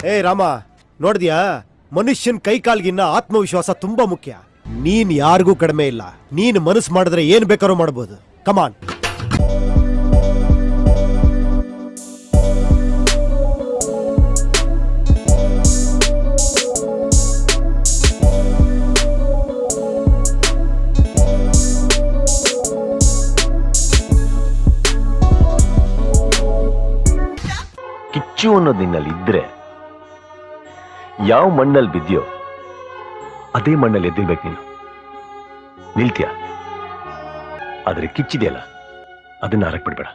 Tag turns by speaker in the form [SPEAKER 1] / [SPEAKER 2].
[SPEAKER 1] ಏ ರಾಮ, ನೋಡಿದ್ಯಾ? ಮನುಷ್ಯನ್ ಕೈ ಕಾಲ್ಗಿನ್ನ ಆತ್ಮವಿಶ್ವಾಸ ತುಂಬಾ ಮುಖ್ಯ. ನೀನ್ ಯಾರಿಗೂ ಕಡಿಮೆ ಇಲ್ಲ. ನೀನ್ ಮನಸ್ಸು ಮಾಡಿದ್ರೆ ಏನ್ ಬೇಕಾದ್ರೂ ಮಾಡ್ಬೋದು. ಕಮಾನ್.
[SPEAKER 2] ಕಿಚ್ಚು ಅನ್ನೋದು ನಿನ್ನಲ್ಲಿ ಇದ್ರೆ ಯಾವ ಮಣ್ಣಲ್ಲಿ ಬಿದ್ಯೋ ಅದೇ ಮಣ್ಣಲ್ಲಿ ಎದ್ದಿರ್ಬೇಕು. ನೀನು ನಿಲ್ತೀಯ, ಆದ್ರೆ ಕಿಚ್ಚಿದೆಯಲ್ಲ ಅದನ್ನ ಅರಕ್ ಬಿಡ್ಬೇಡ.